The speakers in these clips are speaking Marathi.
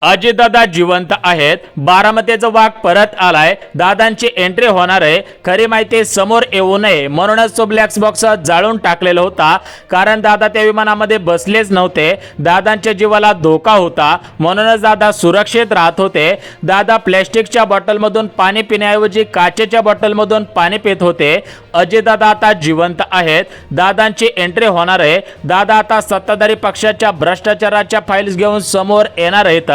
अजितदादा जिवंत आहेत. बारामतीचा वाघ परत आलाय. दादांची एंट्री होणार आहे. खरी माहिती समोर येऊ नये म्हणूनच तो ब्लॅक बॉक्स जाळून टाकलेला होता. कारण दादा त्या विमानामध्ये बसलेच नव्हते. दादांच्या जीवाला धोका होता म्हणूनच दादा सुरक्षित राहत होते. दादा प्लॅस्टिकच्या बॉटलमधून पाणी पिण्याऐवजी काचेच्या बॉटलमधून पाणी पित होते. अजितदादा आता जिवंत आहेत. दादांची एंट्री होणार आहे. दादा आता सत्ताधारी पक्षाच्या भ्रष्टाचाराच्या फाईल्स घेऊन समोर येणार आहेत.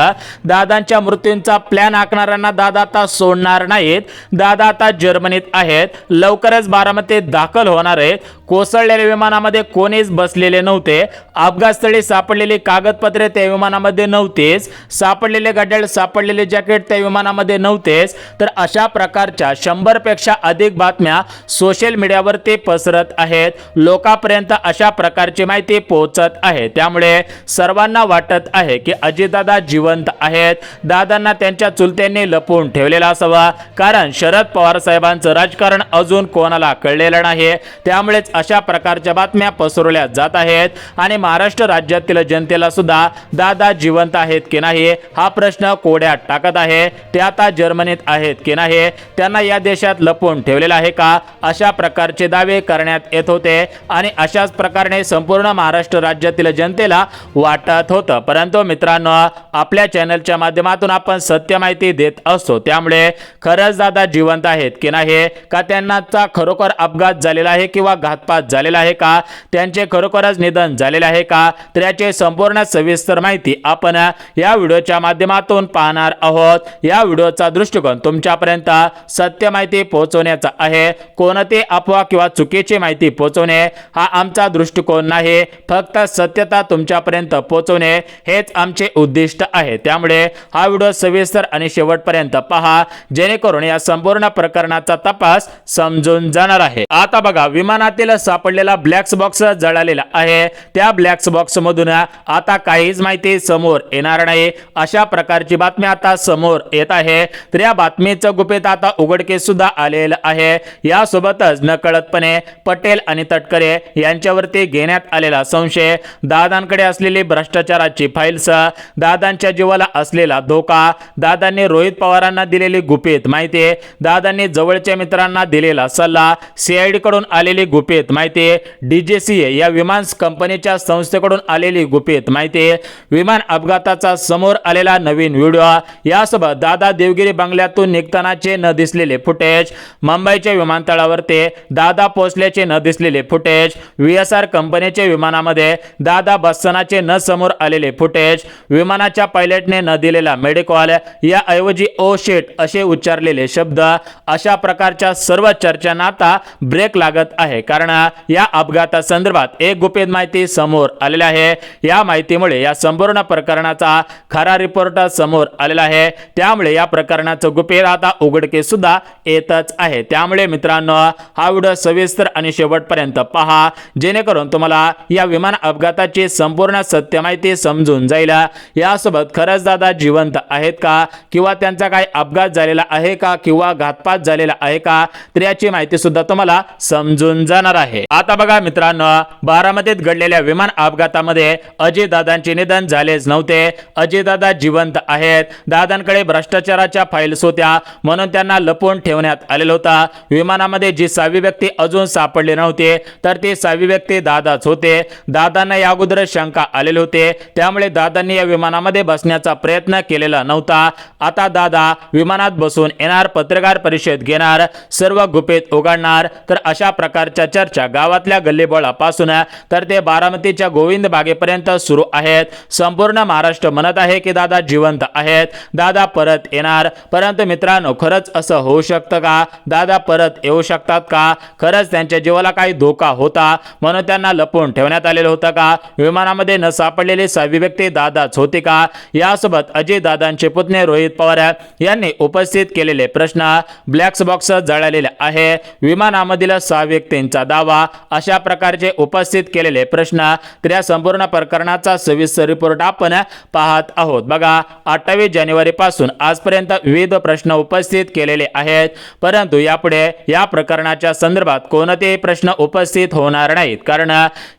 दादांच्या मृत्यूंचा प्लॅन आखणाऱ्यांना दादा आता सोडणार नाहीत. दादा आता जर्मनीत आहेत. लवकरच बारामतीत दाखल होणार आहेत. कोसळलेल्या विमानामध्ये कोणीच बसलेले नव्हते. अपघातस्थळी सापडलेली कागदपत्रे त्या विमानामध्ये नव्हतेच. सापडलेले गड्याळ सापडलेले जॅकेट त्या विमानामध्ये नव्हतेच. तर अशा प्रकारच्या 100 पेक्षा अधिक बातम्या सोशल मीडियावर ते पसरत आहेत. लोकांपर्यंत अशा प्रकारची माहिती पोहोचत आहे. त्यामुळे सर्वांना वाटत आहे की अजितदादा जिवंत आहेत. दादांना त्यांच्या चुलत्यांनी लपवून ठेवलेला असावा. कारण शरद पवार साहेबांचं राजकारण अजून कोणाला कळलेलं नाही. त्यामुळेच अशा प्रकारच्या बातम्या पसरवल्या जात आहेत. आणि महाराष्ट्र राज्यातील जनतेला सुद्धा दादा जिवंत आहेत की नाही हा प्रश्न कोड्यात टाकत आहे. ते आता जर्मनीत आहेत की नाही, त्यांना या देशात लपवून ठेवलेला आहे का, अशा प्रकारचे दावे करण्यात येत होते. आणि अशाच प्रकारे संपूर्ण महाराष्ट्र राज्यातील जनतेला वाटत होतं. परंतु मित्रांनो, आपल्या चॅनलच्या माध्यमातून आपण सत्य माहिती देत असतो. त्यामुळे खरंच दादा जिवंत आहेत की नाही, का त्यांचा खरोखर अपघात झालेला आहे किंवा घातपात झालेला आहे का, त्यांचे खरोखरच निधन झालेले आहे का, तर याची संपूर्ण सविस्तर माहिती आपण या व्हिडिओच्या माध्यमातून पाहणार आहोत. या व्हिडिओचा दृष्टिकोन तुमच्यापर्यंत सत्य माहिती पोहोचवण्याचा आहे. कोणती अफवा किंवा चुकीची माहिती पोहोचवणे हा आमचा दृष्टिकोन नाही. फक्त सत्यता तुमच्यापर्यंत पोहोचवणे हेच आमचे उद्दिष्ट आहे. त्यामुळे हा व्हिडिओ सविस्तर आणि शेवटपर्यंत पहा, जेणेकरून या संपूर्ण प्रकरणाचा तपास समजून जाणार आहे. आता बघा, विमानातील सापडलेला ब्लॅक बॉक्स जळालेला आहे. त्या ब्लॅक बॉक्स मधून आता काहीच माहिती समोर येणार नाही, अशा प्रकारची बातमी आता समोर येत आहे. तर या बातमीचं गुपित आता उघडकीस सुद्धा आलेलं आहे. यासोबतच नकळतपणे पटेल आणि तटकरे यांच्यावरती घेण्यात आलेला संशय, दादांकडे असलेली भ्रष्टाचाराची फाईल्स, दादांच्या जीवाला असलेला धोका, दादांनी रोहित पवारांना दिलेली गुपित माहिती, दादांनी जवळच्या मित्रांना दिलेला सल्ला, सीआयडी कडून आलेली गुपित माहिती, डीजीसीए या विमान कंपनीच्या संस्थेकडून आलेली गुपित माहिती, विमान अपघाताचा समोर आलेला नवीन व्हिडिओ, यासोबत दादा देवगिरी बंगल्यातून निघतानाचे न दिसलेले फुटेज, मुंबईच्या विमानतळावरती दादा पोहोचल्याचे न दिसलेले फुटेज, व्हीएसआर कंपनीच्या विमानामध्ये दादा बसतानाचे न समोर आलेले फुटेज, विमानाच्या पायलटने न दिलेला मेडिकॉल, या ऐवजी ओ शिट असे उच्चारलेले शब्द, अशा प्रकारच्या सर्व चर्चांना आता ब्रेक लागत आहे. कारण या अपघातासंदर्भात एक गुपित माहिती समोर आलेली आहे. या माहितीमुळे या संपूर्ण प्रकरणाचा खरा रिपोर्ट समोर आलेला आहे. त्यामुळे या प्रकरणाचं गुपित आता उघडकीस सुद्धा येतच आहे. त्यामुळे मित्रांनो, हा व्हिडिओ सविस्तर आणि शेवटपर्यंत पहा, जेणेकरून तुम्हाला या विमान अपघाताची संपूर्ण सत्य माहिती समजून जाईल. यासोबत खरंच दादा जिवंत आहेत का, किंवा त्यांचा काही अपघात झालेला आहे का, किंवा घातपात झालेला आहे का, तर याची माहिती सुद्धा तुम्हाला समजून जाणार आहे. आता बघा मित्रांनो, बारामतीत घडलेल्या विमान अपघातामध्ये अजितदादांचे निधन झालेच नव्हते. अजितदादा जिवंत आहेत. दादांकडे भ्रष्टाचाराच्या फाईल्स होत्या म्हणून त्यांना लपवून ठेवण्यात आलेलं होता. विमानामध्ये जी 6वी व्यक्ती अजून सापडली नव्हती, तर ती 6वी व्यक्ती दादाच होते. दादांना या अगोदर शंका आलेले होते. त्यामुळे दादांनी या विमानामध्ये बसण्याचा प्रयत्न केलेला नव्हता. आता दादा विमानात बसून येणार, पत्रकार परिषद घेणार, सर्व गुपित उघडणार. तर अशा प्रकारच्या चर्चा गावातल्या गल्लीबोळापासून तर ते बारामतीच्या गोविंद बागेपर्यंत सुरू आहेत. संपूर्ण महाराष्ट्र म्हणत आहे की दादा जिवंत आहेत, दादा परत येणार. परंतु मित्रांनो, खरंच असं होऊ शकतं का? दादा परत येऊ शकतात का? खरंच त्यांच्या जीवाला काही धोका होता म्हणून त्यांना लपवून ठेवण्यात आलेलं होतं का? विमानामध्ये न सापडलेली 6वी व्यक्ती दादाच होती का? यासोबत अजितदादांचे पुतणे रोहित पवार यांनी उपस्थित केलेले प्रश्न, ब्लॅक बॉक्स जळालेले आहे. विमानामधील 6 व्यक्तींचा दावा दावा अशा प्रकारचे उपस्थित केलेले प्रश्न तर या संपूर्ण प्रकरणाचा सविस्तर रिपोर्ट आपण पाहत आहोत। बघा 28 जानेवारी पासून आजपर्यंत विविध प्रश्न उपस्थित केलेले आहेत, परंतु यापुढे या प्रकरणाच्या संदर्भात कोणतेही प्रश्न उपस्थित होणार नाहीत, कारण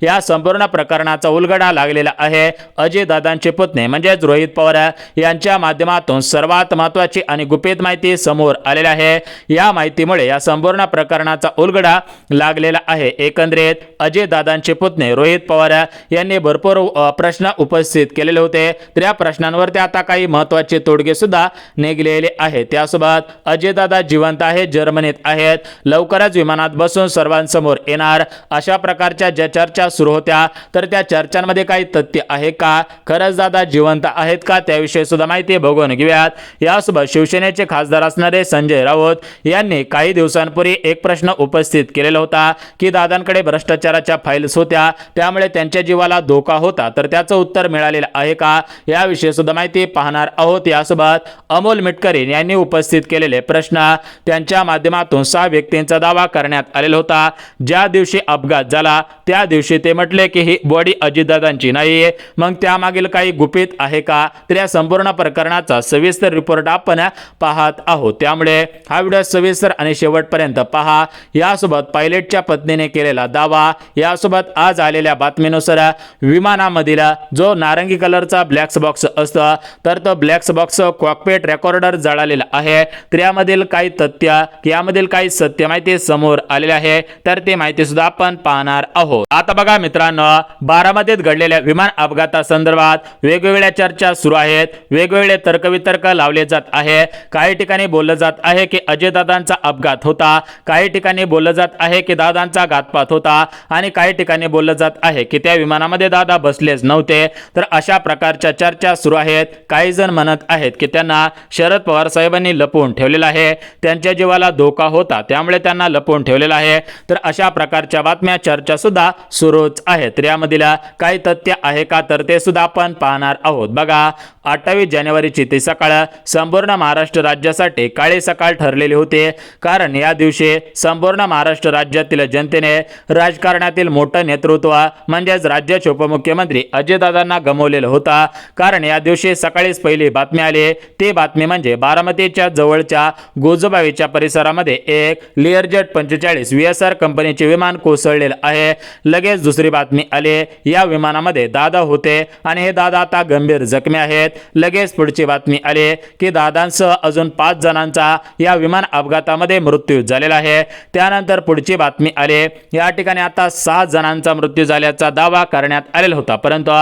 या संपूर्ण प्रकरणाचा उलगडा लागलेला आहे अजितदादांचे पुतणे म्हणजेच रोहित पवार यांच्या माध्यमातून सर्वात महत्त्वाची आणि गुपित माहिती समोर आलेली आहे। या माहितीमुळे या संपूर्ण प्रकरणाचा उलगडा लागलेला आहे। एकंदरीत अजितदादांचे पुतणे रोहित पवार यांनी भरपूर प्रश्न उपस्थित केलेले होते, तर या प्रश्नांवरती आता काही महत्त्वाचे तोडगे सुद्धा निघालेले आहेत। त्यासोबत अजितदादा जिवंत आहेत, जर्मनीत आहेत, लवकरच विमानात बसून सर्वांसमोर येणार अशा प्रकारच्या ज्या चर्चा सुरू होत्या, तर त्या चर्चांमध्ये काही तथ्य आहे का, खरंच दादा जिवंत आहेत का, त्याविषयी सुद्धा माहिती बघून घेऊयात। यासोबत शिवसेनेचे खासदार असणारे संजय राऊत यांनी काही दिवसांपूर्वी एक प्रश्न उपस्थित केलेला होता की दादांकडे भ्रष्टाचाराच्या फाईल्स होत्या, त्यामुळे त्यांच्या जीवाला धोका होता, तर त्याचं उत्तर मिळालेलं आहे का, याविषयी सुद्धा माहिती पाहणार आहोत। यासोबत अमोल मिटकरी यांनी उपस्थित केलेले प्रश्न त्यांच्या माध्यमातून 6 व्यक्तींचा दावा करण्यात आलेला होता। ज्या दिवशी अपघात झाला त्या दिवशी ते म्हटले की ही बॉडी अजितदादांची नाहीये, मग त्यामागील काही गुपित आहे का, तर या संपूर्ण प्रकरणाचा सविस्तर रिपोर्ट आपण पाहत आहोत, त्यामुळे हा व्हिडिओ सविस्तर आणि शेवटपर्यंत पहा। यासोबत पायलटच्या पत्नीने केलेला दावा, यासोबत आज आलेल्या बातमीनुसार विमानामधील जो नारंगी कलरचा ब्लॅक बॉक्स असतो, तर तो ब्लॅक बॉक्स कॉकपिट रेकॉर्डर जळालेला आहे, तर यामधील काही तथ्य यामधील काही सत्य माहिती समोर आलेली आहे, तर ती माहिती सुद्धा आपण पाहणार आहोत। आता बघा मित्रांनो, बारामतीत घडलेल्या विमान अपघातासंदर्भात वेगवेगळ्या चर्चा सुरू आहेत, वेगवेगळे तर्कवितर्क लावले जात आहे। काही ठिकाणी बोललं जात आहे की अजितदादांचा अपघात होता, काही ठिकाणी बोललं जात आहे की दादांचा घातपात होता, आणि काही ठिकाणी बोललं जात आहे की त्या विमानामध्ये दादा बसलेच नव्हते, तर अशा प्रकारच्या चर्चा सुरू आहेत। काही जण म्हणत आहेत की त्यांना शरद पवार साहेबांनी लपवून ठेवलेलं आहे, त्यांच्या जीवाला धोका होता त्यामुळे त्यांना लपवून ठेवलेलं आहे, तर अशा प्रकारच्या बातम्या चर्चा सुद्धा सुरूच आहेत। तर यामधील काही तथ्य आहे का, तर ते सुद्धा आपण पाहणार आहोत। बघा 28 जानेवारीची ती सकाळ संपूर्ण महाराष्ट्र राज्यासाठी काळी सकाळ ठरलेली होती, कारण या दिवशी संपूर्ण महाराष्ट्र राज्यातील जनतेने राजकारणातील मोठं नेतृत्व म्हणजेच राज्याचे उपमुख्यमंत्री अजितदादांना गमावलेलं होता, कारण या दिवशी सकाळीच पहिली बातमी आली, ती बातमी म्हणजे बारामतीच्या जवळच्या गोजोबावीच्या परिसरामध्ये एक लिअरजेट 45 VSR कंपनीचे विमान कोसळलेलं आहे। लगेच दुसरी बातमी आली, या विमानामध्ये दादा होते आणि हे दादा आता गंभीर जखमी आहेत। लगेच पुढची बातमी आली की दादांसह अजून 5 जणांचा या विमान अपघातामध्ये मृत्यू झालेला आहे। त्यानंतर पुढची बातमी आली, या ठिकाणी आता 6 जणांचा मृत्यू झाल्याचा दावा करण्यात आलेला होता, परंतु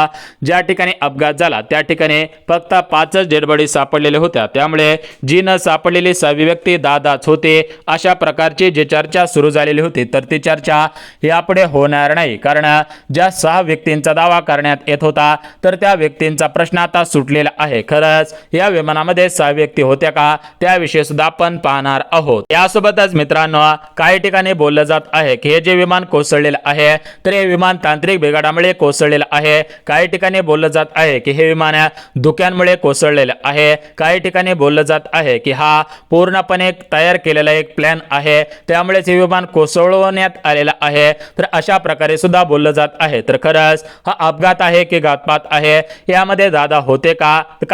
ज्या ठिकाणी अपघात झाला त्या ठिकाणी फक्त 5च डेड बॉडी सापडलेल्या होत्या, त्यामुळे जी न सापडलेली 6वी व्यक्ती दादाच होते अशा प्रकारची जी चर्चा सुरू झालेली होती, तर ती चर्चा यापुढे होणार नाही, कारण ज्या 6 व्यक्तींचा दावा करण्यात येत होता तर त्या व्यक्तींचा प्रश्न आता सुटलेला आहे। खरंच या विमानामध्ये 6 व्यक्ती होत्या का, त्याविषयी सुद्धा आपण पाहणार आहोत। यासोबतच मित्रांनो, काही ठिकाणी बोललं जात आहे की हे जे विमान कोसळलेलं आहे तर हे विमान तांत्रिक बिघाडामुळे कोसळलेलं आहे, काही ठिकाणी बोललं जात आहे की हे विमान धुक्यांमुळे कोसळलेलं आहे, काही ठिकाणी बोललं जात आहे की हा पूर्णपणे तयार केलेला एक प्लॅन आहे, त्यामुळेच हे विमान कोसळवण्यात आलेलं आहे, तर अशा प्रकारे सुद्धा बोललं जात आहे। तर खरंच हा अपघात आहे की घातपात आहे, यामध्ये दादा होते का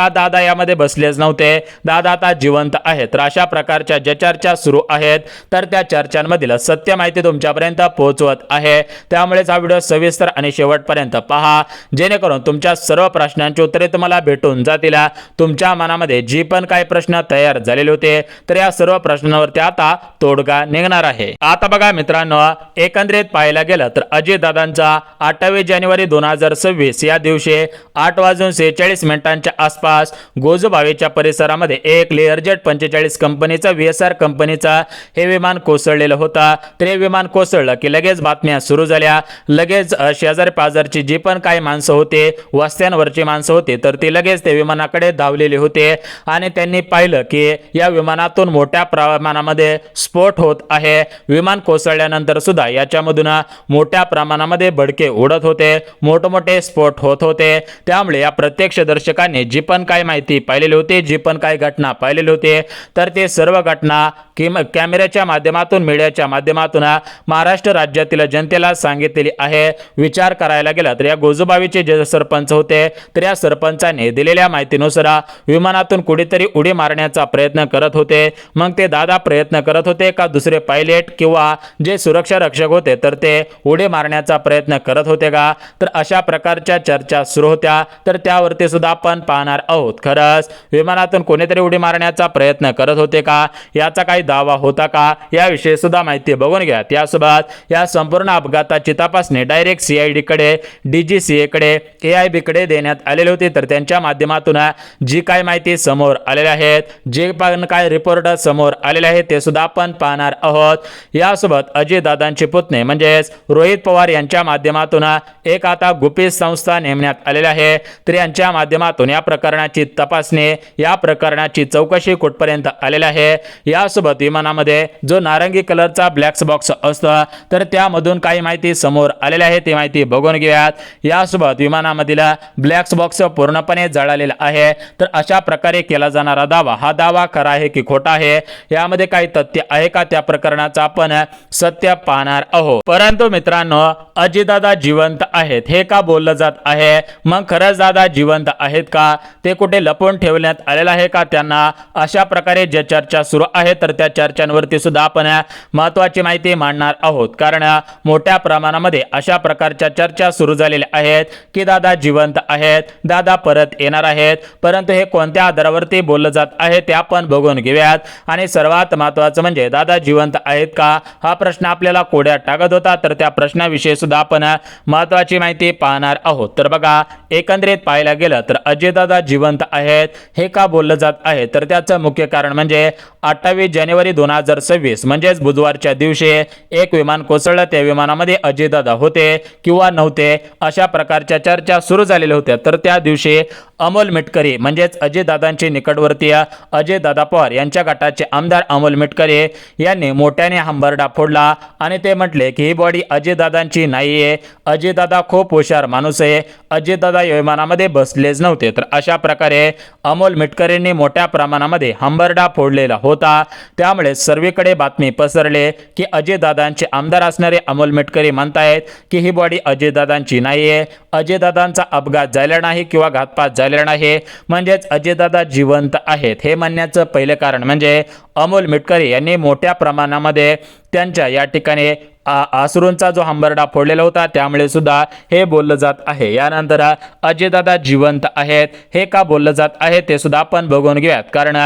दादा यामध्ये बसलेच नव्हते, दादा आता जिवंत आहेत, तर अशा प्रकारच्या ज्या चर्चा सुरू आहेत तर त्या चर्चांमधील सत्य माहिती तुमच्यापर्यंत पोहोचवत आहे, त्यामुळेच हा व्हिडिओ सविस्तर आणि शेवटपर्यंत पहा, जेणेकरून तुमच्या सर्व प्रश्नांची उत्तरे तुम्हाला भेटून जातील। तुमच्या मनामध्ये जी पण काही प्रश्न तयार झालेले होते तर या सर्व प्रश्नांवरती आता तोडगा निघणार आहे। आता बघा मित्रांनो, एकंदरीत पाहायला गेलं तर अजितदादांचा 28 जानेवारी 2026 या दिवशी 8:46 आसपास गोजोबावीच्या परिसरामध्ये एक लिअरजेट 45 कंपनीचा VSR कंपनीचा हे विमान कोसळलेलं होतं, तर हे विमान कोसळलं की लगेच बातम्या सुरू झाल्या, लगेच शेजारी पाजारची जी पण काही माणसं होते, वस्त्यांवरची माणसं होती, तर ती लगेच त्या विमानाकडे धावलेली होते आणि त्यांनी पाहिलं की या विमानातून मोठ्या प्रमाणामध्ये स्फोट होत आहे। विमान कोसळल्यानंतर सुद्धा याच्यामधून मोठ्या प्रमाणामध्ये भडके उडत होते, मोठमोठे स्फोट होत होते, त्यामुळे या प्रत्यक्षदर्शकांनी जी पण काही माहिती पाहिलेली होती, जी पण काही घटना पाहिलेली होती, तर ते सर्व घटना कॅमेऱ्याच्या माध्यमातून मीडियाच्या माध्यमातून महाराष्ट्र राज्यातील जनतेला सांगितलेली आहे। विचार करायला गेला तर या गोजूबावीचे जे सरपंच होते तर या सरपंचाने दिलेल्या माहितीनुसार विमानातून कुठेतरी उडी मारण्याचा प्रयत्न करत होते। मग ते दादा प्रयत्न करत होते का दुसरे पायलट किंवा जे सुरक्षा रक्षक होते तर ते उडी मारण्याचा प्रयत्न करत होते का, तर अशा प्रकारच्या चर्चा सुरू होत्या। तर त्यावरती सुद्धा आपण पाहणार आहोत, खरंच विमानातून कोणीतरी उडी मारण्याचा प्रयत्न करत होते का, याचा काही दावा होता का, याविषयी सुद्धा माहिती बघून घ्या। त्यासोबत या संपूर्ण अपघाताची तपासणी डायरेक्ट CID कडे, DGCA कडे, AIB कडे देण्यात आलेली होती। तर त्यांच्या माध्यमातून जी काय माहिती समोर आलेल्या आहेत, जे पण काय रिपोर्ट समोर आलेले आहेत ते सुद्धा आपण पाहणार आहोत। यासोबत अजितदादांचे पुतणे म्हणजेच रोहित पवार यांच्या माध्यमातून एक आता गुपित संस्था नेमण्यात आलेली आहे। तर यांच्या माध्यमातून या प्रकरणाची तपासणी, या प्रकरणाची चौकशी कुठपर्यंत आलेली आहे। यासोबत विमानामध्ये जो नारंगी कलरचा ब्लॅक बॉक्स असतो तर त्यामधून काही माहिती समोर आलेली आहे, ती माहिती बघून घेऊयात। यासोबत विमानामधील ब्लॅक बॉक्स पूर्णपणे जळालेला आहे। तर अशा प्रकारे केला जाणारा दावा, हा दावा खरा आहे की खोटा आहे, यामध्ये काही तथ्य आहे का, त्या प्रकरणाचा आपण सत्य पाहणार आहोत। परंतु मित्रांनो, अजितदादा जिवंत आहेत हे का बोललं जात आहे? मग खरंच दादा जिवंत आहेत का? ते कुठे लपवून ठेवण्यात आलेलं आहे का त्यांना? अशा प्रकारे जे चर्चा सुरू आहे तर त्या चर्चांवरती सुद्धा आपण महत्त्वाची माहिती मांडणार आहोत। कारण मोठ्या प्रमाणामध्ये अशा प्रकारच्या चर्चा सुरू झालेल्या आहेत की दादा जिवंत आहेत, दादा परत येणार आहेत। परंतु हे कोणत्या आधारावरती बोललं जात आहे ते आपण बघून घेऊयात। आणि सर्वात महत्त्वाचं म्हणजे दादा जिवंत आहेत का, हा प्रश्न आपल्याला कोड्यात टाकत होता। तर त्या प्रश्नाविषयी सुद्धा आपण महत्त्वाची माहिती पाहणार आहोत। तर बघा, एकंदरीत पाहायला गेलं तर अजितदादा जिवंत आहेत हे का बोललं जात आहे, तर त्याचं मुख्य कारण म्हणजे 28 जानेवारी 2026 म्हणजेच बुधवारच्या दिवशी एक विमान कोसळलं। त्या विमानामध्ये अजितदादा होते किंवा नव्हते, अशा प्रकारच्या चर्चा सुरू झालेल्या होत्या। तर त्या दिवशी अमोल मिटकरी म्हणजेच अजितदादांचे निकटवर्तीय अजितदादा पवार यांच्या गटाचे आमदार अमोल मिटकरी यांनी मोठ्याने हंबरडा फोडला आणि ते म्हटले की ही बॉडी अजितदादांची नाहीये, अजितदादा खूप हुशार माणूस आहे, अजितदादा या विमानामध्ये बसलेच नव्हते। तर अशा प्रकारे अमोल मिटकरींनी मोठ्या प्रमाणामध्ये हंबरडा फोडलेला होता। त्यामुळे सर्वीकडे बातमी पसरले की अजितदादांचे आमदार असणारे अमोल मिटकरी म्हणतायत की ही बॉडी अजितदादांची नाहीये, अजितदादांचा अपघात झाला नाही किंवा घातपात झालेला नाही, म्हणजेच अजितदादा जिवंत आहेत। हे म्हणण्याचं पहिले कारण म्हणजे अमोल मिटकरी यांनी मोठ्या प्रमाणामध्ये त्यांच्या या ठिकाणी अश्रूंचा जो हंबरडा फोडलेला होता, त्यामुळे सुद्धा हे बोललं जात आहे। यानंतर अजितदादा जिवंत आहेत हे का बोललं जात आहे ते सुद्धा आपण बघून घेऊयात। कारण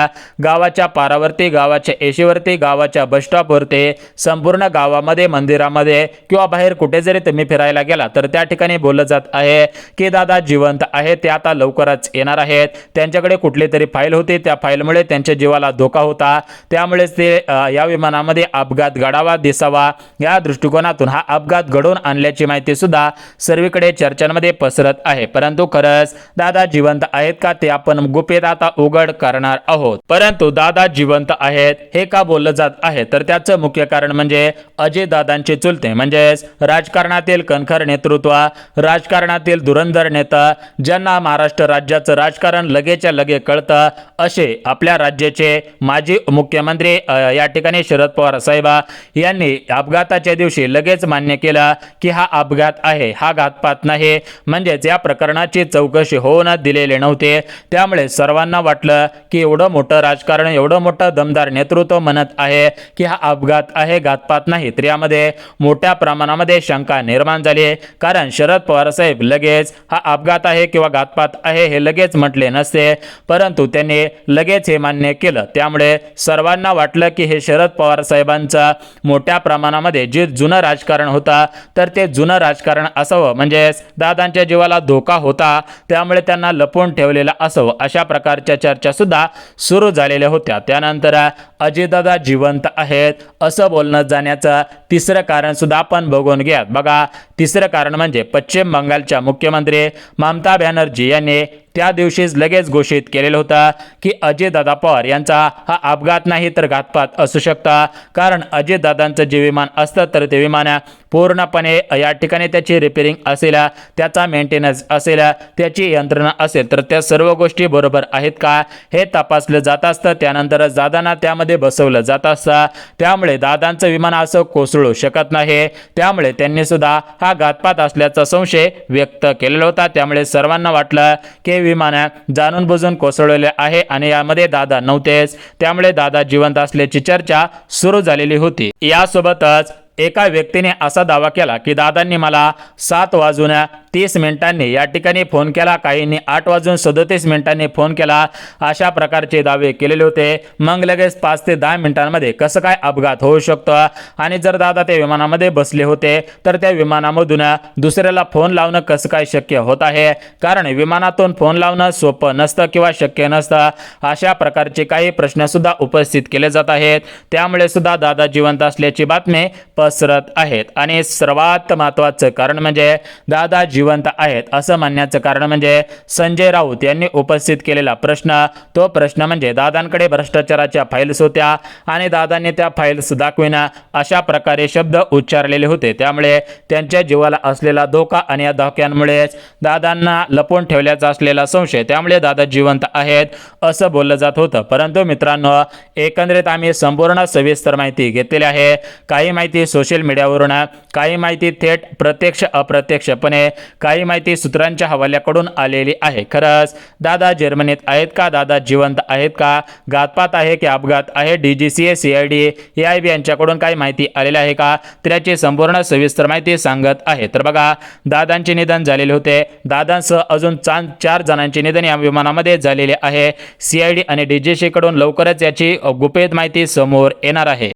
गावाच्या पारावरती, गावाच्या एशीवरती, गावाच्या बस स्टॉपवरती, संपूर्ण गावामध्ये, मंदिरामध्ये किंवा बाहेर कुठे जरी तुम्ही फिरायला गेला तर त्या ठिकाणी बोललं जात आहे की दादा जिवंत आहेत, ते आता लवकरच येणार आहेत। त्यांच्याकडे कुठली तरी फाईल होती, त्या फाईलमुळे त्यांच्या जीवाला धोका होता, त्यामुळेच ते या विमानामध्ये अपघात घडावा, दिसावा, या दृष्टिकोनातून हा अपघात घडवून आणल्याची माहिती सुद्धा सर्वीकडे चर्चांमध्ये पसरत आहे। परंतु खरंच दादा जिवंत आहेत का ते आपण गुपित आता उघड करणार आहोत। परंतु दादा जिवंत आहेत हे का बोललं जात आहे, तर त्याचं मुख्य कारण म्हणजे अजितदादांचे चुलते म्हणजेच राजकारणातील कणखर नेतृत्व, राजकारणातील धुरंधर नेता, ज्यांना महाराष्ट्र राज्याचं राजकारण लगेच्या लगे कळतं, असे आपल्या राज्याचे माजी मुख्यमंत्री या ठिकाणी शरद पवार साहेब यांनी अपघाताच्या दिवशी लगेच मान्य केलं की हा अपघात आहे, हा घातपात नाही, म्हणजेच या प्रकरणाची चौकशी होऊन दिलेले नव्हते। त्यामुळे सर्वांना वाटलं की एवढं मोठं राजकारण, एवढं मोठं दमदार नेतृत्व म्हणत आहे की हा अपघात आहे, घातपात नाही, तर यामध्ये मोठ्या प्रमाणामध्ये शंका निर्माण झाली। कारण शरद पवार साहेब लगेच हा अपघात आहे किंवा घातपात आहे हे लगेच म्हटले नसते, परंतु त्यांनी लगेच हे मान्य केलं। त्यामुळे सर्वांना वाटलं की हे शरद पवार साहेबांचं मोठ्या प्रमाणामध्ये जे जुनं राजकारण होता तर ते जुनं राजकारण असावं, म्हणजेच दादांच्या जीवाला धोका होता, त्यामुळे त्यांना लपवून ठेवलेलं असावं, अशा प्रकारच्या चर्चा सुद्धा सुरू झालेल्या होत्या। त्यानंतर अजितदादा जिवंत आहेत असं बोलणं जाण्याचं तिसरं कारण सुद्धा आपण बघून घ्या। बघा, तिसरं कारण म्हणजे पश्चिम बंगालच्या मुख्यमंत्री ममता बॅनर्जी यांनी त्या दिवशीच लगेच घोषित केलेलं होतं की अजितदादा पवार यांचा हा अपघात नाही तर घातपात असू शकता। कारण अजितदादांचं जे विमान असतं तर ते विमान पूर्णपणे या ठिकाणी त्याची रिपेअरिंग असेल, त्याचा मेंटेनन्स असेल, त्याची यंत्रणा असेल, तर त्या सर्व गोष्टी बरोबर आहेत का हे तपासलं जात असतं। त्यानंतरच दादांना त्यामध्ये विमानामध्ये बसवलं जात असतं, त्यामुळे दादांचं विमान असं कोसळू शकत नाही. त्यामुळे त्यांनी सुद्धा हा घातपात असल्याचा संशय व्यक्त केलेला होता. त्यामुळे सर्वांना वाटलं की विमान जाणून बुजून कोसळलेले आहे आणि यामध्ये दादा नव्हतेच. त्यामुळे दादा जिवंत असल्याची चर्चा सुरू झालेली होती. यासोबतच एका व्यक्तीने असा दावा केला की दादांनी मला 7:30 या ठिकाणी फोन केला, काहींनी 8:37 फोन केला, अशा प्रकारचे दावे केलेले होते. मग लगेच 5 ते 10 मिनिटांमध्ये कसं काय अपघात होऊ शकतो आणि जर दादा त्या विमानामध्ये बसले होते तर त्या विमानामधून दुसऱ्याला फोन लावणं कसं काय शक्य होत आहे, कारण विमानातून फोन लावणं सोपं नसतं किंवा शक्य नसतं. अशा प्रकारचे काही प्रश्न सुद्धा उपस्थित केले जात आहेत. त्यामुळे सुद्धा दादा जिवंत असल्याची बातमी पसरत आहेत आणि सर्वात महत्त्वाचं कारण म्हणजे दादा जिवंत आहेत असं म्हणण्याचं कारण म्हणजे संजय राऊत यांनी उपस्थित केलेला प्रश्न. तो प्रश्न म्हणजे दादांकडे भ्रष्टाचाराच्या फाईल्स होत्या आणि दादांनी त्या फाईल्स दाखविणं अशा प्रकारे शब्द उच्चारलेले होते. त्यामुळे त्यांच्या जीवाला असलेला धोका आणि या धोक्यांमुळेच दादांना लपवून ठेवल्याचा असलेला संशय, त्यामुळे दादा जिवंत आहेत असं बोललं जात होतं. परंतु मित्रांनो, एकंदरीत आम्ही संपूर्ण सविस्तर माहिती घेतलेली आहे. काही माहिती सोशल मीडियावरून, काही माहिती थेट प्रत्यक्ष अप्रत्यक्षपणे, काही माहिती सूत्रांच्या हवाल्याकडून आलेली आहे. खरंच दादा जर्मनीत आहेत का, दादा जिवंत आहेत का, घातपात आहे की अपघात आहे, DGCA CID AIB यांच्याकडून काही माहिती आलेली आहे का, त्याची संपूर्ण सविस्तर माहिती सांगत आहे. तर बघा, दादांचे निधन झालेले होते. दादांसह अजून 4 जणांचे निधन या विमानामध्ये झालेले आहे. CID आणि DGCA कडून लवकरच याची गुपित माहिती समोर येणार आहे.